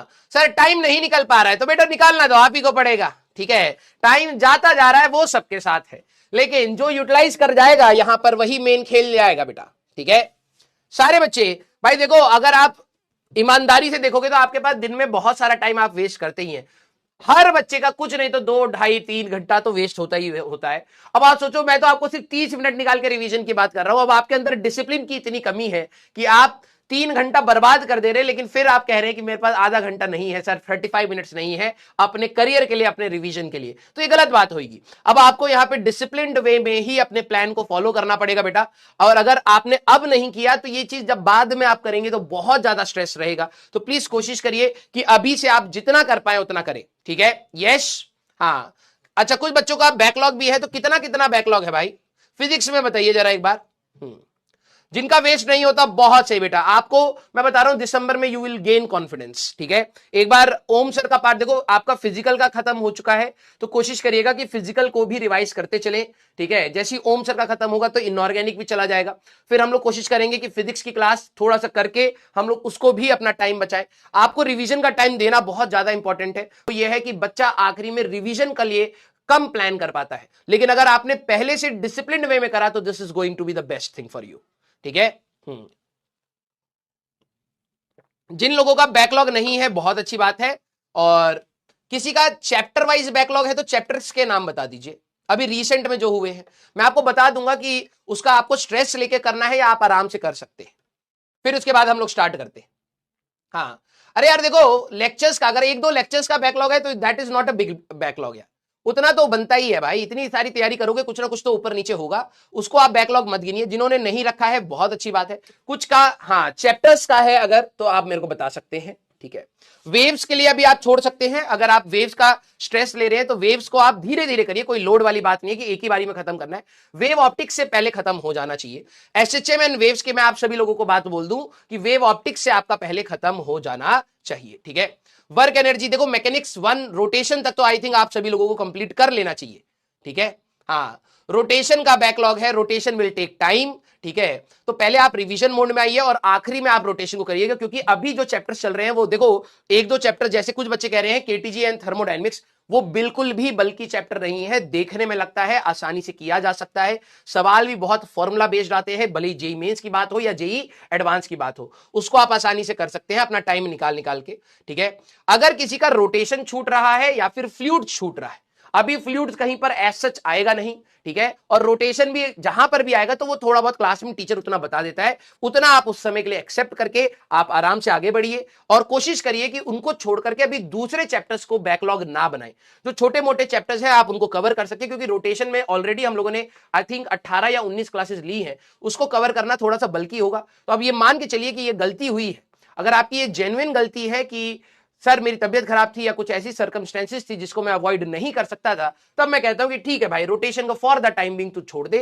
हाँ sir time नहीं निकल पा रहा है तो बेटा निकालना तो आप ही को पड़ेगा, ठीक है। टाइम जाता जा रहा है वो सबके साथ है, लेकिन जो यूटिलाइज कर जाएगा यहां पर वही मेन खेल जाएगा बेटा, ठीक है। सारे बच्चे भाई देखो, अगर आप ईमानदारी से देखोगे तो आपके पास दिन में बहुत सारा टाइम आप वेस्ट करते ही हैं। हर बच्चे का कुछ नहीं तो 2, 2.5, 3 घंटा तो वेस्ट होता ही होता है। अब आप सोचो, मैं तो आपको सिर्फ 30 मिनट निकाल के रिवीजन की बात कर रहा हूं। अब आपके अंदर डिसिप्लिन की इतनी कमी है कि आप 3 घंटा बर्बाद कर दे रहे हैं, लेकिन फिर आप कह रहे हैं कि मेरे पास आधा घंटा नहीं है सर, 35 मिनट्स नहीं है अपने करियर के लिए, अपने रिवीजन के लिए, तो ये गलत बात होगी। अब आपको यहां पे डिसिप्लिन्ड वे में ही अपने प्लान को फॉलो करना पड़ेगा बेटा। और अगर आपने अब नहीं किया तो ये चीज जब बाद में आप करेंगे तो बहुत ज्यादा स्ट्रेस रहेगा। तो प्लीज कोशिश करिए कि अभी से आप जितना कर पाए उतना करें, ठीक है। यस, हाँ। अच्छा, कुछ बच्चों का बैकलॉग भी है, तो कितना कितना बैकलॉग है भाई फिजिक्स में बताइए जरा एक बार। जिनका वेस्ट नहीं होता बहुत सही बेटा, आपको मैं बता रहा हूं दिसंबर में यू विल गेन कॉन्फिडेंस, ठीक है। एक बार ओम सर का पार्ट देखो, आपका फिजिकल का खत्म हो चुका है, तो कोशिश करिएगा कि फिजिकल को भी रिवाइज करते चले, ठीक है। जैसे ओम सर का खत्म होगा तो इनऑर्गेनिक भी चला जाएगा। फिर हम लोग कोशिश करेंगे कि फिजिक्स की क्लास थोड़ा सा करके हम लोग उसको भी अपना टाइम बचाएं। आपको रिवीजन का टाइम देना बहुत ज्यादा इंपॉर्टेंट है। तो यह है कि बच्चा आखिरी में रिवीजन के लिए कम प्लान कर पाता है, लेकिन अगर आपने पहले से डिसिप्लिन वे में करा तो this is going to be the best thing for you, ठीक है। जिन लोगों का बैकलॉग नहीं है बहुत अच्छी बात है, और किसी का चैप्टर वाइज बैकलॉग है तो चैप्टर्स के नाम बता दीजिए अभी रिसेंट में जो हुए हैं। मैं आपको बता दूंगा कि उसका आपको स्ट्रेस लेके करना है या आप आराम से कर सकते हैं, फिर उसके बाद हम लोग स्टार्ट करते हैं। हाँ, अरे यार देखो, लेक्चर्स का अगर 1-2 लेक्चर्स का बैकलॉग है तो that is not a big backlog यार, उतना तो बनता ही है भाई। इतनी सारी तैयारी करोगे कुछ ना कुछ तो ऊपर नीचे होगा, उसको आप बैकलॉग मत गिनिए। जिन्होंने नहीं रखा है बहुत अच्छी बात है। कुछ का हाँ चैप्टर्स का है अगर, तो आप मेरे को बता सकते हैं, ठीक है। वेव्स के लिए अभी आप छोड़ सकते हैं, अगर आप वेव्स का स्ट्रेस ले रहे हैं तो वेव्स को आप धीरे धीरे करिए, कोई लोड वाली बात नहीं है कि एक ही बारी में खत्म करना है। वेव ऑप्टिक्स से पहले खत्म हो जाना चाहिए। एसएचएम एंड वेव्स के मैं आप सभी लोगों को बात बोल दूं कि वेव ऑप्टिक्स से आपका पहले खत्म हो जाना चाहिए, ठीक है। वर्क एनर्जी देखो, मैकेनिक्स 1 रोटेशन तक तो आई थिंक आप सभी लोगों को कंप्लीट कर लेना चाहिए, ठीक है। हाँ, रोटेशन का बैकलॉग है, रोटेशन विल टेक टाइम, ठीक है। तो पहले आप रिवीजन मोड में आइए और आखिरी में आप रोटेशन को करिएगा, क्योंकि अभी जो चैप्टर्स चल रहे हैं वो देखो 1-2 चैप्टर, जैसे कुछ बच्चे कह रहे हैं केटीजी एंड थर्मोडायनेमिक्स, वो बिल्कुल भी बल्कि चैप्टर नहीं है। देखने में लगता है आसानी से किया जा सकता है, सवाल भी बहुत फॉर्मूला बेस्ड आते हैं, भले जेई मेंस की बात हो या जेई एडवांस की बात हो, उसको आप आसानी से कर सकते हैं अपना टाइम निकाल निकाल के, ठीक है। अगर किसी का रोटेशन छूट रहा है या फिर फ्लूइड छूट रहा है, अभी फ्लूइड कहीं पर एज सच आएगा नहीं, ठीक है। और रोटेशन भी जहां पर भी आएगा तो वो थोड़ा बहुत क्लास में टीचर उतना बता देता है, उतना आप उस समय के लिए एक्सेप्ट करके आप आराम से आगे बढ़िए। और कोशिश करिए कि उनको छोड़ करके अभी दूसरे चैप्टर्स को बैकलॉग ना बनाएं। जो छोटे मोटे चैप्टर्स हैं आप उनको कवर कर सकते, क्योंकि रोटेशन में ऑलरेडी हम लोगों ने आई थिंक 18 या 19 क्लासेस ली है, उसको कवर करना थोड़ा सा बल्कि होगा। तो अब ये मान के चलिए कि ये गलती हुई है, अगर आपकी ये जेन्युइन गलती है कि सर मेरी तबियत खराब थी या कुछ ऐसी सर्कमस्टेंसेस थी जिसको मैं अवॉइड नहीं कर सकता था, तब मैं कहता हूं कि ठीक है भाई, रोटेशन को फॉर द टाइम बिंग तू छोड़ दे।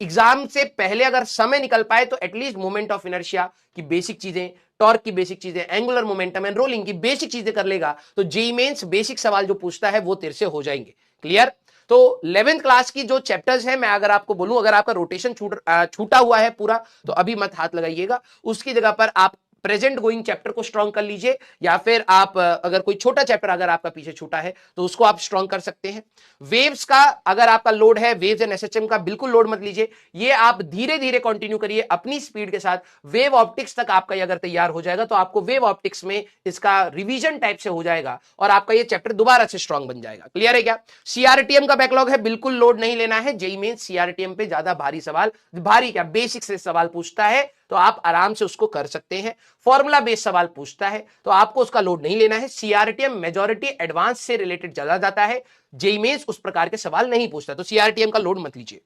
एग्जाम से पहले अगर समय निकल पाए तो एटलीस्ट मोमेंट ऑफ इनर्शिया की बेसिक चीजें, टॉर्क की बेसिक चीजें, एंगुलर मोमेंटम एंड रोलिंग की बेसिक चीजें कर लेगा तो जेईई मेंस बेसिक सवाल जो पूछता है वो तेरे से हो जाएंगे क्लियर। तो 11th क्लास की जो चैप्टर्स है, मैं अगर आपको बोलूं, अगर आपका रोटेशन छूटा हुआ है पूरा तो अभी मत हाथ लगाइएगा, उसकी जगह पर आप प्रेजेंट गोइंग चैप्टर को स्ट्रॉन्ग कर लीजिए, या फिर आप अगर कोई छोटा चैप्टर अगर आपका पीछे छूटा है तो उसको आप स्ट्रॉन्ग कर सकते हैं। वेव्स का अगर आपका लोड है, वेव्स एंड एसएचएम का बिल्कुल लोड मत लीजिए, ये आप धीरे धीरे कंटिन्यू करिए अपनी स्पीड के साथ। वेव ऑप्टिक्स तक आपका अगर तैयार हो जाएगा तो आपको वेव ऑप्टिक्स में इसका रिवीजन टाइप से हो जाएगा और आपका ये चैप्टर दोबारा से स्ट्रॉन्ग बन जाएगा। क्लियर है क्या? सीआरटीएम का बैकलॉग है, बिल्कुल लोड नहीं लेना है। जेईई मेंस सीआरटीएम पे ज्यादा भारी सवाल, भारी क्या, बेसिक से सवाल पूछता है तो आप आराम से उसको कर सकते हैं। फॉर्मूला बेस्ड सवाल पूछता है तो आपको उसका लोड नहीं लेना है। सीआरटीएम मेजॉरिटी एडवांस से रिलेटेड ज्यादा जाता है, जेईई मेंस उस प्रकार के सवाल नहीं पूछता, तो सीआरटीएम का लोड मत लीजिए।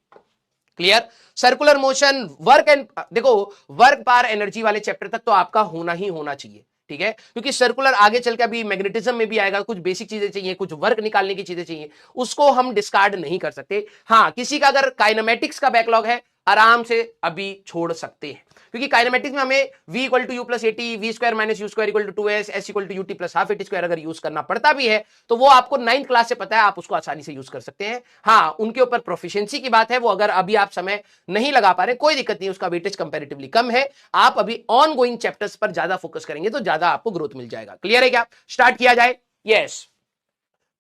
Clear? Circular motion, work and देखो, वर्क पावर एनर्जी वाले चैप्टर तक तो आपका होना ही होना चाहिए, ठीक है, क्योंकि सर्कुलर आगे चल के अभी मैग्नेटिज्म में भी आएगा, कुछ बेसिक चीजें चाहिए, कुछ वर्क निकालने की चीजें चाहिए, उसको हम डिस्कार्ड नहीं कर सकते। हाँ, किसी का अगर काइनेमेटिक्स का बैकलॉग है, आराम से अभी छोड़ सकते हैं, क्योंकि काइनेमेटिक्स में हमें v equal to u plus a t, v square minus u square equal to 2s, s equal to u t plus half a t square अगर यूज करना पड़ता भी है तो वो आपको 9th क्लास से पता है, आप उसको आसानी से यूज कर सकते हैं। हाँ, उनके ऊपर प्रोफिशिएंसी की बात है, वो अगर अभी आप समय नहीं लगा पा रहे कोई दिक्कत नहीं, उसका वेटेज कंपैरेटिवली कम है। आप अभी ऑन गोइंग चैप्टर्स पर ज्यादा फोकस करेंगे तो ज्यादा आपको ग्रोथ मिल जाएगा। क्लियर है क्या? स्टार्ट किया जाए। यस,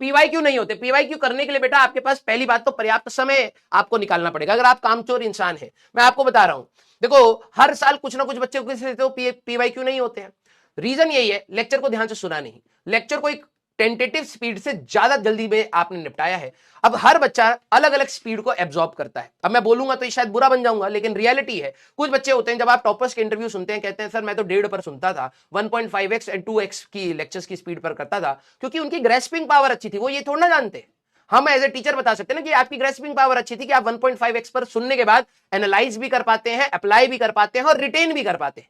पीवाईक्यू नहीं होते। पीवाईक्यू करने के लिए बेटा आपके पास पहली बात तो पर्याप्त समय आपको निकालना पड़ेगा, अगर आप कामचोर इंसान हैं। मैं आपको बता रहा हूं, देखो हर साल कुछ ना कुछ बच्चे तो पीवाईक्यू नहीं होते हैं। रीजन यही है, लेक्चर को ध्यान से सुना नहीं, लेक्चर को एक टेंटेटिव स्पीड से ज्यादा जल्दी में आपने निपटाया है। अब हर बच्चा अलग अलग स्पीड को एब्जॉर्ब करता है। अब मैं बोलूंगा तो ये शायद बुरा बन जाऊंगा, लेकिन रियलिटी है। कुछ बच्चे होते हैं, जब आप टॉपर्स के इंटरव्यू सुनते हैं, कहते हैं सर मैं तो 1.5 पर सुनता था, 1.5x एंड 2x की लेक्चर्स की स्पीड पर करता था, क्योंकि उनकी ग्रेस्पिंग पावर अच्छी थी। वो ये थोड़ा ना जानते, हम एज ए टीचर बता सकते हैं ना कि आपकी ग्रेस्पिंग पावर अच्छी थी कि आप 1.5x पर सुनने के बाद एनालाइज भी कर पाते हैं, अप्लाई भी कर पाते हैं और रिटेन भी कर पाते हैं।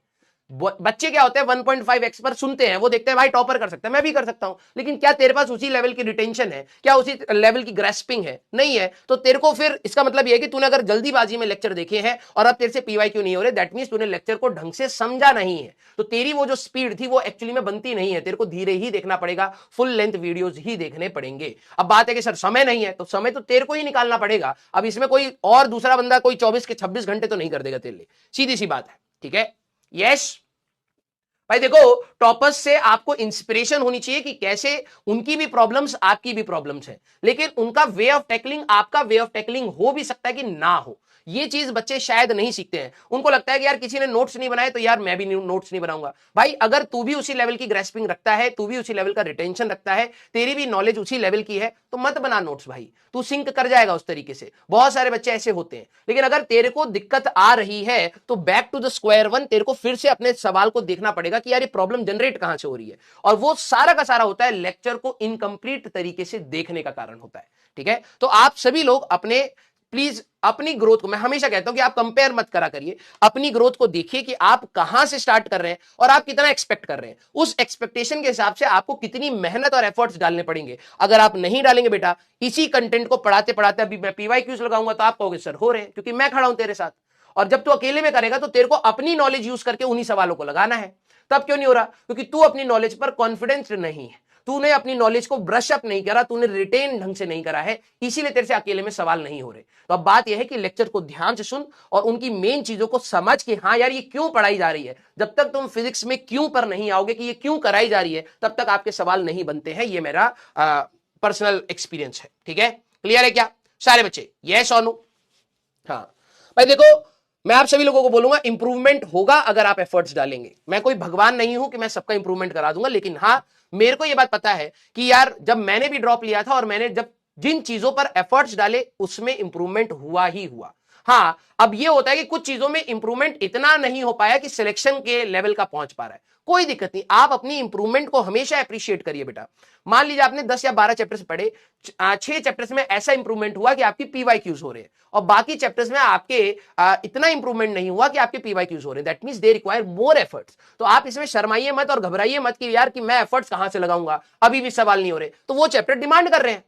बच्चे क्या होते हैं 1.5x पर सुनते हैं, वो देखते हैं भाई टॉपर कर सकता है, मैं भी कर सकता हूं, लेकिन क्या तेरे पास उसी लेवल की रिटेंशन है? क्या उसी लेवल की ग्रेस्पिंग है? नहीं है। तो तेरे को फिर इसका मतलब यह है कि तूने अगर जल्दीबाजी में लेक्चर देखे हैं और अब तेरे से पीवाईक्यू नहीं हो रहे, दैट मींस तूने लेक्चर को ढंग से समझा नहीं है। तो तेरी वो जो स्पीड थी वो एक्चुअली में बनती नहीं है, तेरे को धीरे ही देखना पड़ेगा, फुल लेंथ वीडियोज ही देखने पड़ेंगे। अब बात है कि सर समय नहीं है, तो समय तो तेरे को ही निकालना पड़ेगा। अब इसमें कोई और दूसरा बंदा कोई 24 के 26 घंटे तो नहीं कर देगा तेरे लिए, सीधी सी बात है। ठीक है? यस भाई, देखो टॉपर्स से आपको इंस्पिरेशन होनी चाहिए कि कैसे उनकी भी प्रॉब्लम्स आपकी भी प्रॉब्लम्स है, लेकिन उनका वे ऑफ टैकलिंग आपका वे ऑफ टैकलिंग हो भी सकता है कि ना हो। ये चीज बच्चे शायद नहीं सीखते हैं। उनको लगता है कि यार किसी ने नोट्स नहीं बनाए तो यार मैं भी नोट्स नहीं बनाऊंगा। भाई अगर तू भी उसी लेवल की ग्रेस्पिंग रखता है, तू भी उसी लेवल का रिटेंशन रखता है, तेरी भी नॉलेज उसी लेवल की है, तो मत बना नोट्स भाई, तू सिंक कर जाएगा उस तरीके से। बहुत सारे बच्चे ऐसे होते हैं। लेकिन अगर तेरे को दिक्कत आ रही है तो back to the square one, तेरे को फिर से अपने सवाल को देखना पड़ेगा कि यार ये प्रॉब्लम जनरेट कहां से हो रही है, और वो सारा का सारा होता है लेक्चर को इनकम्प्लीट तरीके से देखने का कारण होता है। ठीक है? तो आप सभी लोग अपने प्लीज अपनी ग्रोथ को, मैं हमेशा कहता हूं कि आप कंपेयर मत करा करिए, अपनी ग्रोथ को देखिए कि आप कहां से स्टार्ट कर रहे हैं और आप कितना एक्सपेक्ट कर रहे हैं। उस एक्सपेक्टेशन के हिसाब से आपको कितनी मेहनत और एफर्ट्स डालने पड़ेंगे। अगर आप नहीं डालेंगे बेटा, इसी कंटेंट को पढ़ाते पढ़ाते अभी मैं पीवाईक्यूज लगाऊंगा तो आप कहोगे सर हो रहे हैं, क्योंकि मैं खड़ा हूं तेरे साथ। और जब तू अकेले में करेगा तो तेरे को अपनी नॉलेज यूज करके उन्हीं सवालों को लगाना है। तब क्यों नहीं हो रहा? क्योंकि तू अपनी नॉलेज पर कॉन्फिडेंस नहीं है, तूने अपनी नॉलेज को ब्रश अप नहीं करा, तूने रिटेन ढंग से नहीं करा है, इसीलिए तेरे से अकेले में सवाल नहीं हो रहे। तो अब बात यह है कि लेक्चर को ध्यान से सुन और उनकी मेन चीजों को समझ के, हाँ यार ये क्यों पढ़ाई जा रही है। जब तक तुम फिजिक्स में क्यों पर नहीं आओगे कि ये क्यों कराई जा रही है, तब तक आपके सवाल नहीं बनते हैं। ये मेरा पर्सनल एक्सपीरियंस है। ठीक है? क्लियर है क्या सारे बच्चे? यस और नो? हाँ भाई देखो, मैं आप सभी लोगों को बोलूंगा इंप्रूवमेंट होगा अगर आप एफर्ट्स डालेंगे। मैं कोई भगवान नहीं हूं कि मैं सबका इंप्रूवमेंट करा दूंगा, लेकिन हाँ मेरे को यह बात पता है कि यार जब मैंने भी ड्रॉप लिया था और मैंने जब जिन चीजों पर एफर्ट्स डाले उसमें इंप्रूवमेंट हुआ ही हुआ। हाँ, अब यह होता है कि कुछ चीजों में इंप्रूवमेंट इतना नहीं हो पाया कि सिलेक्शन के लेवल का पहुंच पा रहा है, कोई दिक्कत नहीं। आप अपनी इंप्रूवमेंट को हमेशा अप्रिशिएट करिए बेटा। मान लीजिए आपने 10 या 12 चैप्टर्स पढ़े, 6 चैप्टर्स में ऐसा इंप्रूवमेंट हुआ कि आपकी पीवाईक्यूज हो रहे हैं, और बाकी चैप्टर्स में आपके इतना इंप्रूवमेंट नहीं हुआ कि आपके पीवाईक्यूज हो रहे हैं, that means they require more efforts. तो आप इसमें शर्माइए मत और घबराइए मत कि यार कि मैं एफर्ट्स कहां से लगाऊंगा, अभी भी सवाल नहीं हो रहे। तो वो चैप्टर डिमांड कर रहे हैं,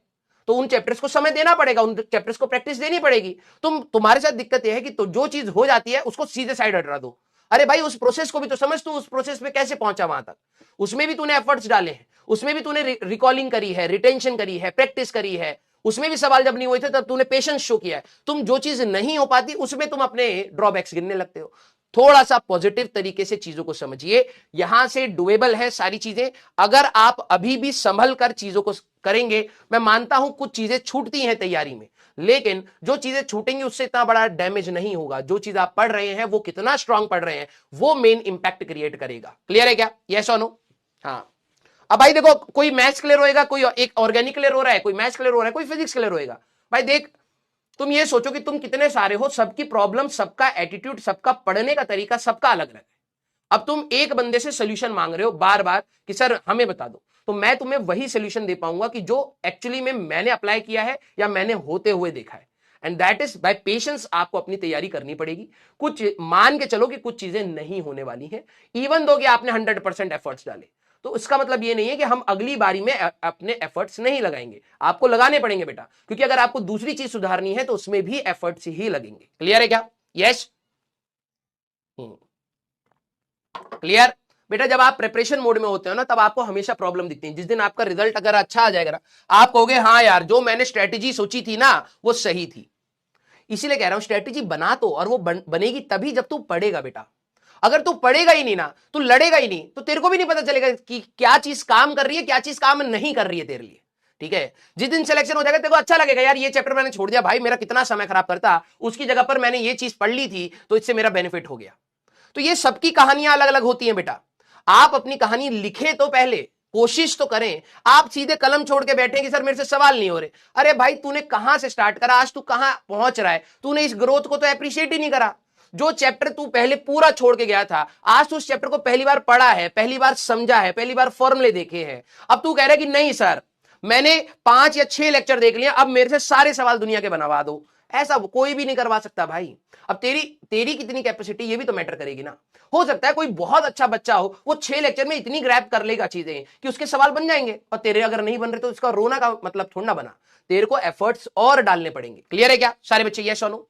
तो उन चैप्टर्स को समय देना पड़ेगा, उन चैप्टर्स को प्रैक्टिस देनी पड़ेगी। तुम्हारे साथ दिक्कत यह है कि तो जो चीज हो जाती है उसको सीधे साइड हटा दो। अरे भाई उस प्रोसेस को भी तो समझ, तू उस प्रोसेस में कैसे पहुंचा वहां तक, उसमें भी तूने एफर्ट्स डाले हैं, उसमें भी तूने रिकॉलिंग करी है, रिटेंशन करी है, प्रैक्टिस करी है, उसमें भी सवाल जब नहीं हुए थे तब तूने पेशेंस शो किया है। तुम जो चीज नहीं हो पाती उसमें तुम अपने ड्रॉबैक्स गिनने लगते हो। थोड़ा सा पॉजिटिव तरीके से चीजों को समझिए, यहां से डुएबल है सारी चीजें। अगर आप अभी भी संभल कर चीजों को करेंगे, मैं मानता हूं कुछ चीजें छूटती हैं तैयारी में, लेकिन जो चीजें छूटेंगी उससे इतना बड़ा डैमेज नहीं होगा। जो चीज आप पढ़ रहे हैं वो कितना स्ट्रांग पढ़ रहे हैं वो मेन इंपैक्ट क्रिएट करेगा। क्लियर है क्या? यस और नो? हाँ। अब भाई देखो, कोई मैथ्स क्लियर होएगा, कोई एक ऑर्गेनिक क्लियर हो रहा है, कोई मैथ्स क्लियर हो रहा है, कोई फिजिक्स क्लियर होएगा। भाई देख, तुम ये सोचो कि तुम कितने सारे हो, सबकी प्रॉब्लम, सबका एटीट्यूड, सबका पढ़ने का तरीका सबका अलग अलग है। अब तुम एक बंदे से सोल्यूशन मांग रहे हो बार बार कि सर हमें बता दो, तो मैं तुम्हें वही सोल्यूशन दे पाऊंगा कि जो एक्चुअली में मैंने अप्लाई किया है या मैंने होते हुए देखा है। And that is by patience. आपको अपनी तैयारी करनी पड़ेगी। कुछ मान के चलो कि कुछ चीजें नहीं होने वाली हैं, इवन दो कि आपने 100% एफर्ट्स डाले, तो इसका मतलब ये नहीं है कि हम अगली बारी में अपने एफर्ट्स नहीं लगाएंगे। आपको लगाने पड़ेंगे बेटा, क्योंकि अगर आपको दूसरी चीज सुधारनी है तो उसमें भी एफर्ट्स ही लगेंगे। क्लियर है क्या? Yes, clear. बेटा जब आप प्रिपरेशन मोड में होते हो ना, तब आपको हमेशा प्रॉब्लम दिखती है। जिस दिन आपका रिजल्ट अगर अच्छा आ जाएगा ना, आप कहोगे हाँ यार जो मैंने स्ट्रेटेजी सोची थी ना वो सही थी। इसीलिए कह रहा हूं स्ट्रेटेजी बना तो, और वो बनेगी तभी जब तू पढ़ेगा बेटा। अगर तू पढ़ेगा ही नहीं ना, तू लड़ेगा ही नहीं, तो तेरे को भी नहीं पता चलेगा कि क्या चीज काम कर रही है, क्या चीज काम नहीं कर रही है तेरे लिए। ठीक है, जिस दिन सिलेक्शन हो जाएगा तेरे को अच्छा लगेगा, यार ये चैप्टर मैंने छोड़ दिया, भाई मेरा कितना समय खराब करता, उसकी जगह पर मैंने ये चीज पढ़ ली थी तो इससे मेरा बेनिफिट हो गया। तो ये सबकी कहानियां अलग अलग होती हैं बेटा। आप अपनी कहानी लिखे तो पहले, कोशिश तो करें। आप सीधे कलम छोड़ के बैठे कि सर मेरे से सवाल नहीं हो रहे। अरे भाई तूने कहां से स्टार्ट करा, आज तू कहां पहुंच रहा है, तूने इस ग्रोथ को तो अप्रिशिएट ही नहीं करा। जो चैप्टर तू पहले पूरा छोड़ के गया था, आज तू उस चैप्टर को पहली बार पढ़ा है, पहली बार समझा है, पहली बार फॉर्मूले देखे हैं। अब तू कह रहा है कि नहीं सर मैंने 5 या 6 लेक्चर देख लिया, अब मेरे से सारे सवाल दुनिया के बनवा दो। ऐसा कोई भी नहीं करवा सकता भाई। अब तेरी कितनी कैपेसिटी ये भी तो मैटर करेगी ना। हो सकता है कोई बहुत अच्छा बच्चा हो, वो 6 लेक्चर में इतनी ग्रैब कर लेगा चीजें कि उसके सवाल बन जाएंगे, और तेरे अगर नहीं बन रहे तो इसका रोना का मतलब थोड़ा ना बना। तेरे को एफर्ट्स और डालने पड़ेंगे। क्लियर है क्या सारे बच्चे? यस और नो?